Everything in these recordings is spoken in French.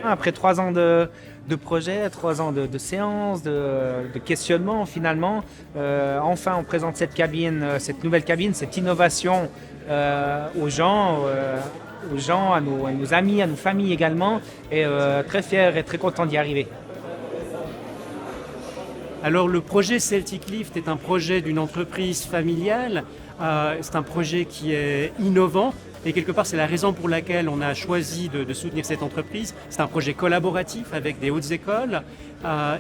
Après 3 ans de projet, 3 ans de séances, de questionnement finalement, enfin on présente cette cabine, cette nouvelle cabine, cette innovation aux gens, à nos amis, à nos familles également, et très fiers et très contents d'y arriver. Alors le projet Celtic Lift est un projet d'une entreprise familiale, c'est un projet qui est innovant et quelque part c'est la raison pour laquelle on a choisi de soutenir cette entreprise. C'est un projet collaboratif avec des hautes écoles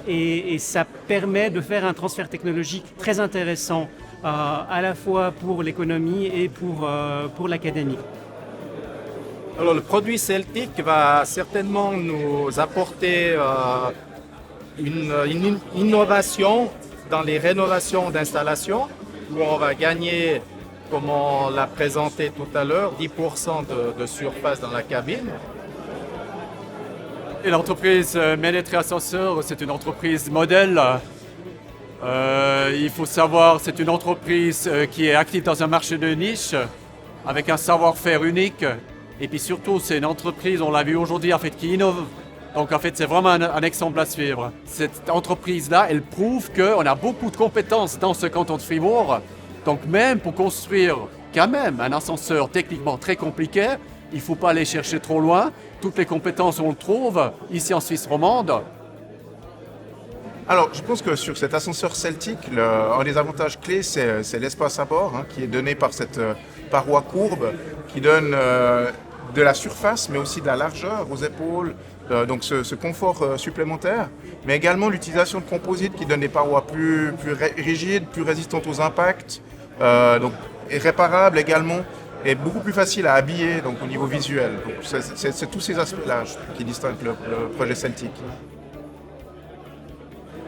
et ça permet de faire un transfert technologique très intéressant à la fois pour l'économie et pour l'académie. Alors le produit Celtic va certainement nous apporter une innovation dans les rénovations d'installations où on va gagner, comme on l'a présenté tout à l'heure, 10% de surface dans la cabine. Et l'entreprise Ménétré Ascenseur, c'est une entreprise modèle. Il faut savoir, c'est une entreprise qui est active dans un marché de niche avec un savoir-faire unique. Et puis surtout, c'est une entreprise, on l'a vu aujourd'hui, en fait, qui innove. Donc en fait, c'est vraiment un exemple à suivre. Cette entreprise-là, elle prouve qu'on a beaucoup de compétences dans ce canton de Fribourg. Donc même pour construire quand même un ascenseur techniquement très compliqué, il ne faut pas aller chercher trop loin. Toutes les compétences, on le trouve ici en Suisse romande. Alors, je pense que sur cet ascenseur Celtic, un des avantages clés, c'est l'espace à bord, hein, qui est donné par cette paroi courbe, qui donne de la surface, mais aussi de la largeur aux épaules, donc ce confort supplémentaire, mais également l'utilisation de composites qui donnent des parois plus rigides, plus résistantes aux impacts, donc, et réparables également, et beaucoup plus facile à habiller donc, au niveau visuel. Donc, c'est tous ces aspects-là qui distinguent le projet Celtic.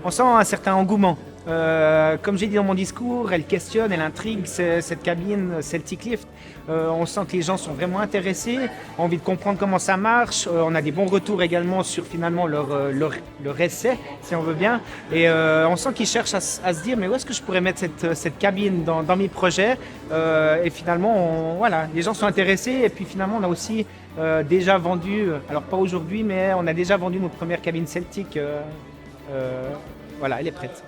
On sent un certain engouement. Comme j'ai dit dans mon discours, elle questionne, elle intrigue cette cabine Celtic Lift. On sent que les gens sont vraiment intéressés, ont envie de comprendre comment ça marche. On a des bons retours également sur finalement leur essai, si on veut bien. Et on sent qu'ils cherchent à se dire, mais où est-ce que je pourrais mettre cette cabine dans mes projets. Et finalement, voilà, les gens sont intéressés. Et puis finalement, on a aussi déjà vendu, alors pas aujourd'hui, mais on a déjà vendu notre première cabine Celtic. Voilà, elle est prête.